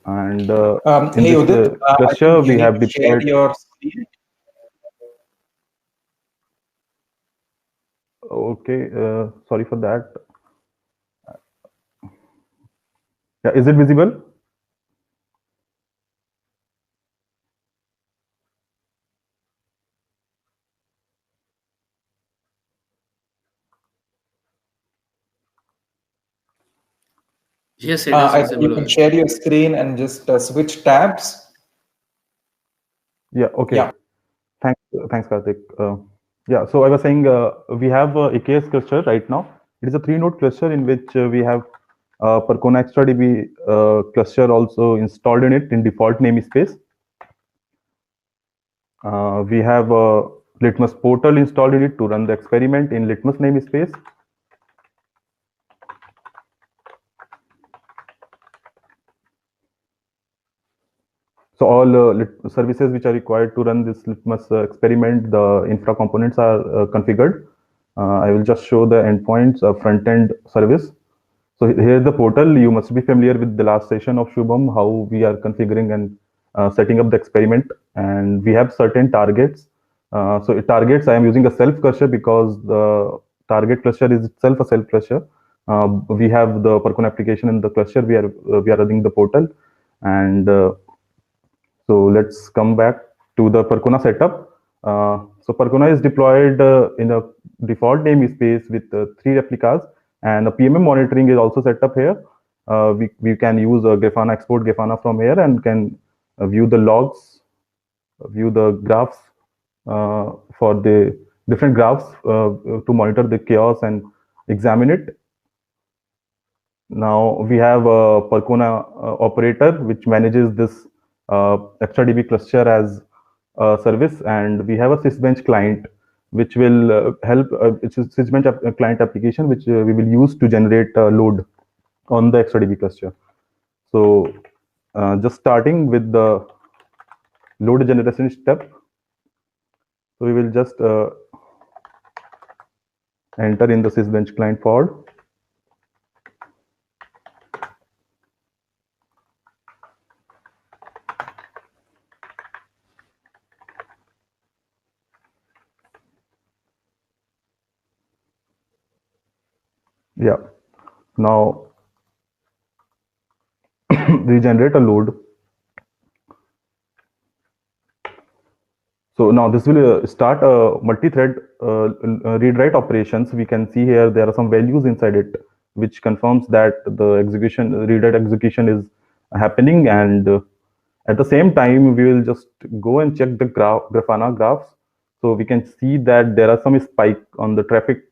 And in hey, this Udit, cluster, we have deployed your screen. Okay, sorry for that. Yeah, is it visible? Yes, it is visible. You can share your screen and just switch tabs. Yeah, okay. Yeah. Thanks, Karthik. Yeah, so I was saying we have a AKS cluster right now. It is a 3-node cluster in which we have Percona ExtraDB cluster also installed in it in default namespace. We have a Litmus portal installed in it to run the experiment in Litmus namespace. So all services which are required to run this Litmus experiment, the infra components are configured. I will just show the endpoints of front-end service. So here's the portal. You must be familiar with the last session of Shubham, how we are configuring and setting up the experiment. And we have certain targets. So targets, I am using a self cluster because the target cluster is itself a self cluster. We have the Percona application in the cluster. We are running the portal, and so let's come back to the Percona setup. So Percona is deployed in a default namespace with 3 replicas, and the PMM monitoring is also set up here. We can use Grafana, export Grafana from here, and can view the logs, view the graphs for the different graphs to monitor the chaos and examine it. Now we have a Percona operator which manages this ExtraDB cluster as a service, and we have a Sysbench client which will help. It's a Sysbench client application which we will use to generate load on the ExtraDB cluster. So just starting with the load generation step. So we will just enter in the Sysbench client pod. Yeah, now we generate a load. So now this will start a multi-thread read-write operations. We can see here there are some values inside it, which confirms that the execution, read-write execution is happening. And at the same time, we will just go and check the Grafana graphs. So we can see that there are some spike on the traffic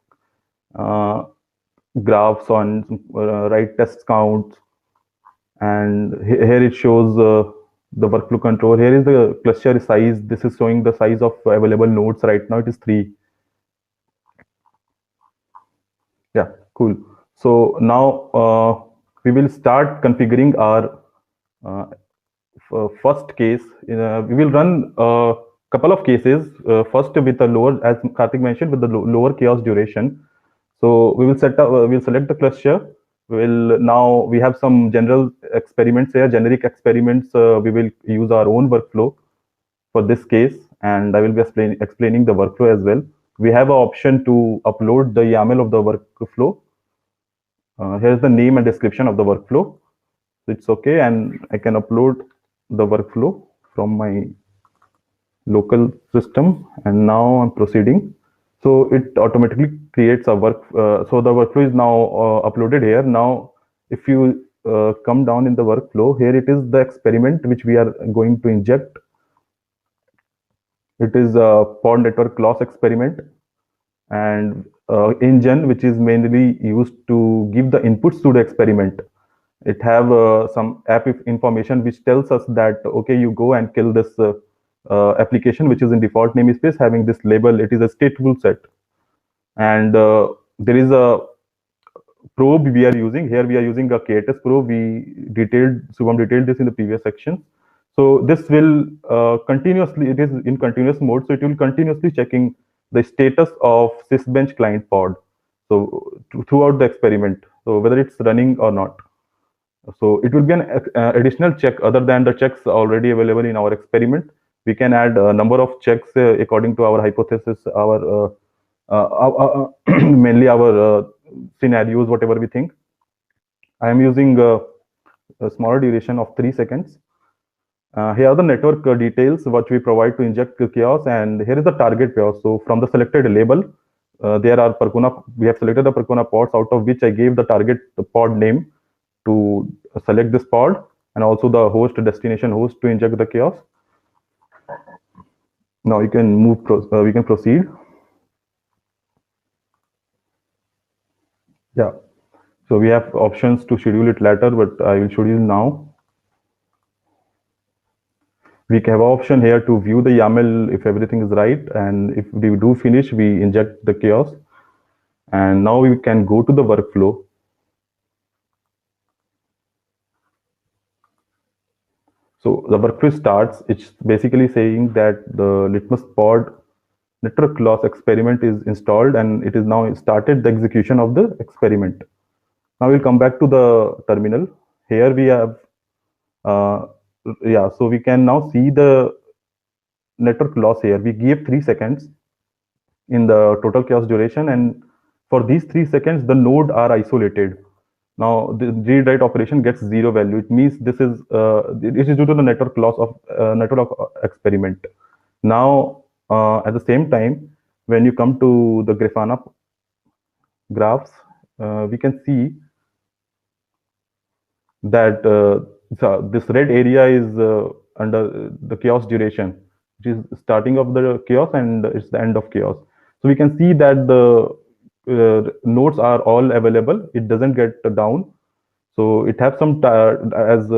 graphs on write test counts. And here it shows the workflow control. Here is the cluster size. This is showing the size of available nodes. Right now it is 3. Yeah, cool. So now we will start configuring our first case. We will run a couple of cases. First with a lower, as Karthik mentioned, with the lower chaos duration. So we will set up. We'll select the cluster. Now we have some general experiments here, generic experiments. We will use our own workflow for this case, and I will be explaining the workflow as well. We have an option to upload the YAML of the workflow. Here's the name and description of the workflow. So it's okay, and I can upload the workflow from my local system, and now I'm proceeding. So it automatically creates a so the workflow is now uploaded here. Now, if you come down in the workflow, here it is the experiment which we are going to inject. It is a pod network loss experiment, and InGen, which is mainly used to give the inputs to the experiment. It have some app information which tells us that, okay, you go and kill this application which is in default namespace having this label. It is a stateful set, and there is a probe we are using here. We are using a KTS probe. Shubham detailed this in the previous section. So this will continuously, it is in continuous mode, so it will continuously checking the status of Sysbench client pod, so throughout the experiment, so whether it's running or not. So it will be an additional check other than the checks already available in our experiment. We can add a number of checks according to our hypothesis, our mainly our scenarios, whatever we think. I am using a smaller duration of 3 seconds. Here are the network details what we provide to inject chaos, and here is the target chaos. So from the selected label, there are Percona. We have selected the Percona pods, out of which I gave the target pod name to select this pod and also the host destination host to inject the chaos. Now you can move. We can proceed. Yeah. So we have options to schedule it later, but I will schedule now. We have an option here to view the YAML if everything is right, and if we do finish, we inject the chaos. And now we can go to the workflow. So the workflow starts. It's basically saying that the Litmus pod network loss experiment is installed, and it is now started the execution of the experiment. Now we'll come back to the terminal. Here we have, so we can now see the network loss here. We give 3 seconds in the total chaos duration, and for these 3 seconds, the node are isolated. Now the read-write operation gets 0 value. It means this is it is due to the network loss of network experiment. Now at the same time, when you come to the Grafana graphs, we can see that this red area is under the chaos duration, which is starting of the chaos and it's the end of chaos. So we can see that the nodes are all available. It doesn't get down. So it has some, as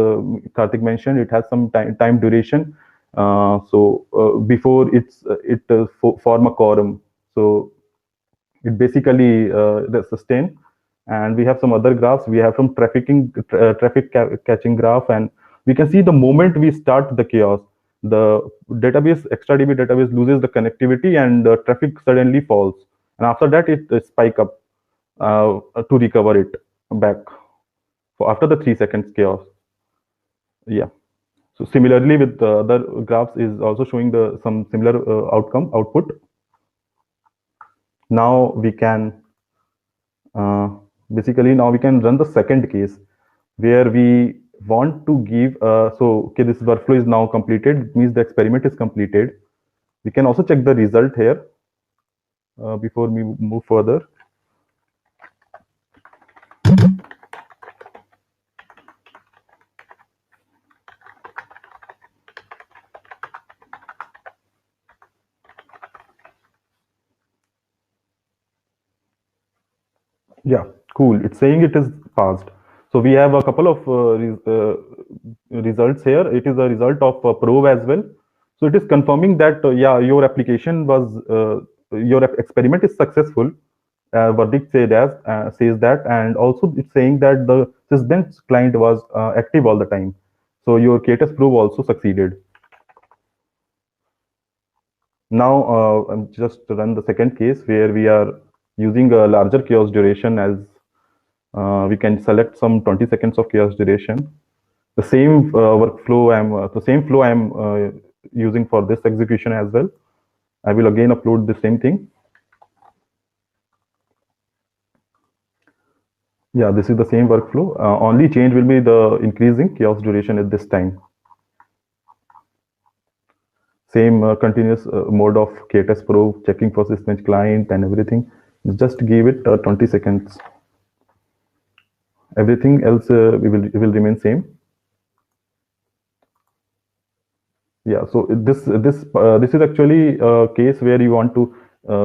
Karthik mentioned, it has some time duration. Before it form a quorum. So it basically sustain. And we have some other graphs. We have some traffic catching graph, and we can see the moment we start the chaos, the database, XtraDB database loses the connectivity and the traffic suddenly falls. And after that, it spike up to recover it back after the 3 seconds chaos. Yeah. So similarly with the other graphs is also showing some similar output. Now we can basically now we can run the second case where we want to give okay, this workflow is now completed. It means the experiment is completed. We can also check the result here before we move further. Yeah, cool. It's saying it is passed. So we have a couple of results here. It is a result of probe as well. So it is confirming that yeah, your application was your experiment is successful. Verdict says that, and also it's saying that the sysbench client was active all the time. So your K-test probe also succeeded. Now I'm just run the second case where we are using a larger chaos duration as we can select some 20 seconds of chaos duration. The same workflow I'm using for this execution as well. I will again upload the same thing. Yeah, this is the same workflow. Only change will be the increasing chaos duration at this time. Same continuous mode of K-test probe, checking for sysbench client and everything. Just give it 20 seconds. Everything else will remain same. Yeah, so this is actually a case where you want to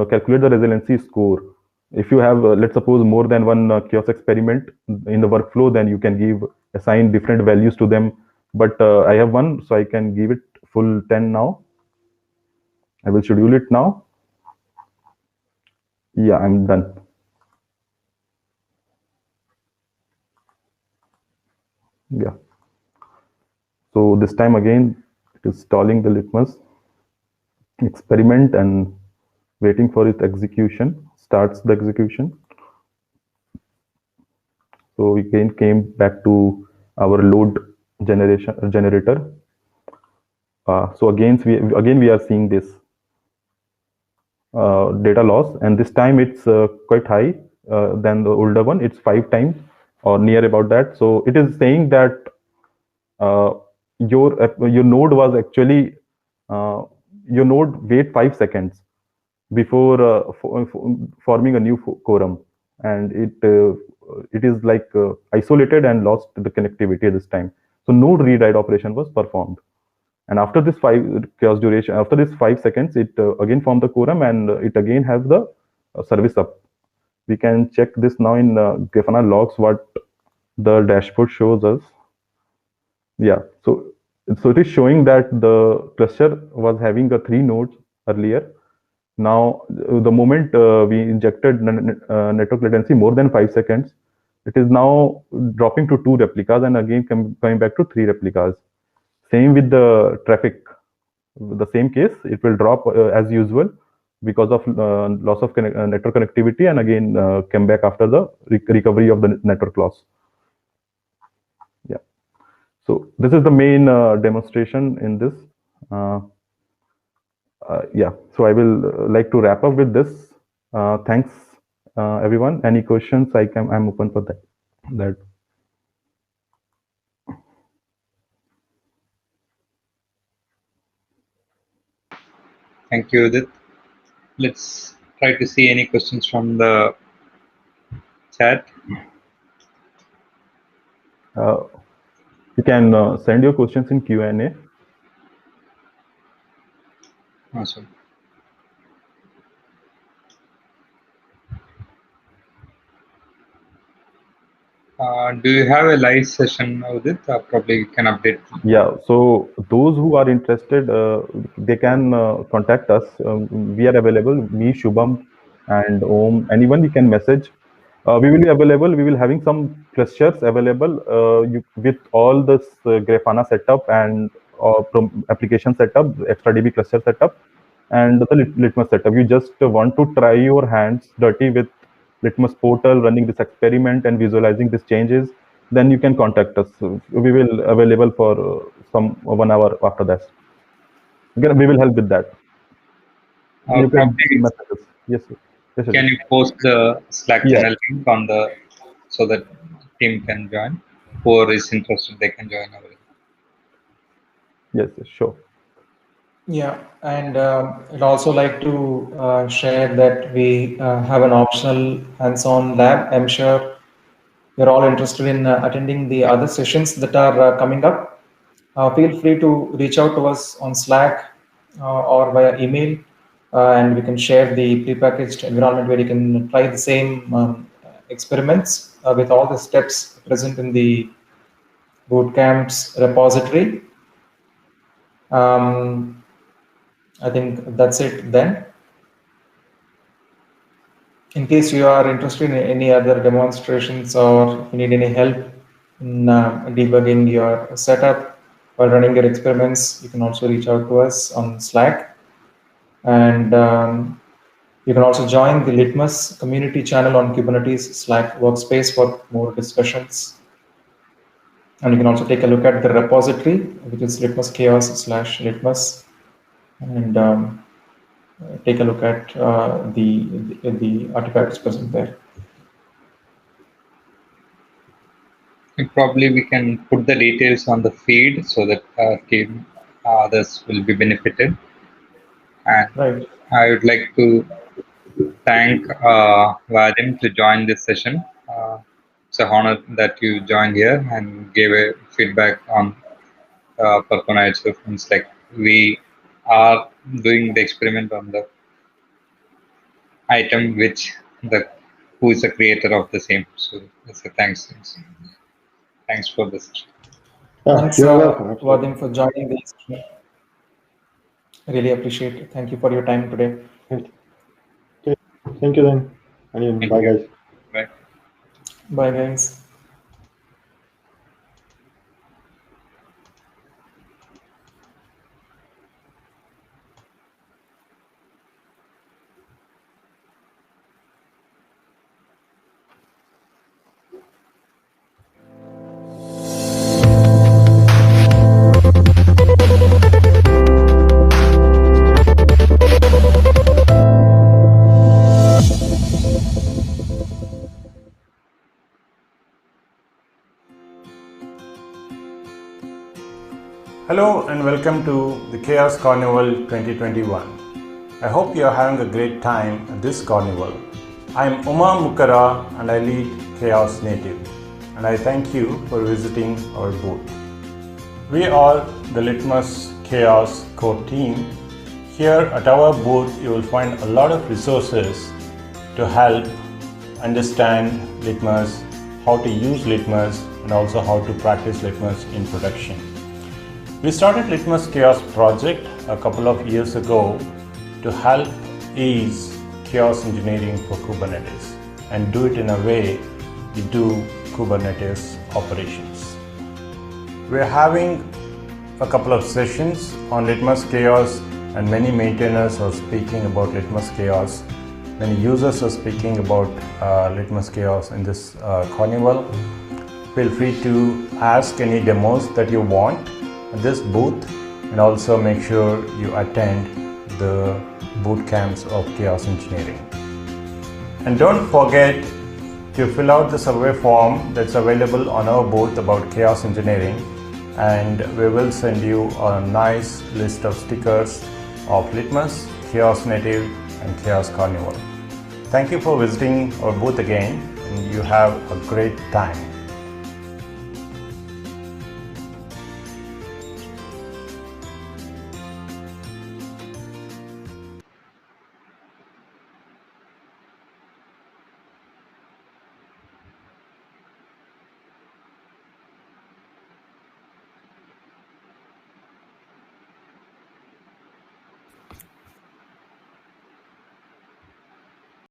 calculate the resiliency score. If you have, let's suppose, more than one chaos experiment in the workflow, then you can assign different values to them. But I have one, so I can give it full 10 now. I will schedule it now. Yeah, I'm done. Yeah. So this time again, it is stalling the Litmus experiment and waiting for its execution. Starts the execution. So we again came back to our load generator. So again we are seeing this data loss, and this time it's quite high than the older one. It's 5 times or near about that. So it is saying that your node was actually your node wait 5 seconds before forming a new quorum. and it is like isolated and lost the connectivity this time. So no read-write operation was performed. And after this chaos duration, after this 5 seconds, it again formed the quorum, and it again has the service up. We can check this now in Grafana logs what the dashboard shows us. Yeah, so it is showing that the cluster was having 3 nodes earlier. Now, the moment we injected network latency more than 5 seconds, it is now dropping to 2 replicas and again coming back to 3 replicas. Same with the traffic. The same case, it will drop as usual because of loss of network connectivity, and again come back after the recovery of the network loss. Yeah. So this is the main demonstration in this. Yeah. So I will like to wrap up with this. Thanks, everyone. Any questions? I'm open for that. Thank you, Udit. Let's try to see any questions from the chat. You can send your questions in Q&A. Awesome. Do you have a live session, Udit? Probably you can update. Yeah, so those who are interested, they can contact us. We are available, me, Shubham, and Om. Anyone you can message. We will be available. We will having some clusters available with all this Grafana setup and application setup, XtraDB cluster setup, and the Litmus setup. You just want to try your hands dirty with Litmus portal, running this experiment and visualizing these changes, then you can contact us. We will available for some 1 hour after that. Again, we will help with that. You can message us. Yes, sir. Yes, sir. Can you post the Slack channel link on the so that team can join? Whoever is interested, they can join over. Yes, sure. Yeah, and I'd also like to share that we have an optional hands-on lab. I'm sure you're all interested in attending the other sessions that are coming up. Feel free to reach out to us on Slack or via email, and we can share the prepackaged environment where you can try the same experiments with all the steps present in the bootcamp's repository. I think that's it then. In case you are interested in any other demonstrations or if you need any help in debugging your setup while running your experiments, you can also reach out to us on Slack. And you can also join the Litmus community channel on Kubernetes Slack workspace for more discussions. And you can also take a look at the repository, which is litmuschaos/litmus, and take a look at the artifacts present there. Probably we can put the details on the feed so that others will be benefited. And right. I would like to thank Vadim to join this session. It's an honor that you joined here and gave a feedback on Percona itself. It's like we are doing the experiment on the item who is the creator of the same. So it's a thanks. Thanks for this. Thanks, Vadim, for joining this. I really appreciate it. Thank you for your time today. Okay. Thank you then. And bye, guys. Bye. Bye, guys. Hello and welcome to the Chaos Carnival 2021. I hope you are having a great time at this carnival. I'm Uma Mukara and I lead Chaos Native, and I thank you for visiting our booth. We are the Litmus Chaos core team. Here at our booth you will find a lot of resources to help understand Litmus, how to use Litmus, and also how to practice Litmus in production. We started Litmus Chaos project a couple of years ago to help ease chaos engineering for Kubernetes and do it in a way we do Kubernetes operations. We're having a couple of sessions on Litmus Chaos, and many maintainers are speaking about Litmus Chaos. Many users are speaking about Litmus Chaos in this carnival. Feel free to ask any demos that you want at this booth, and also make sure you attend the boot camps of chaos engineering. And don't forget to fill out the survey form that's available on our booth about chaos engineering, and we will send you a nice list of stickers of Litmus, Chaos Native, and Chaos Carnival. Thank you for visiting our booth again, and you have a great time.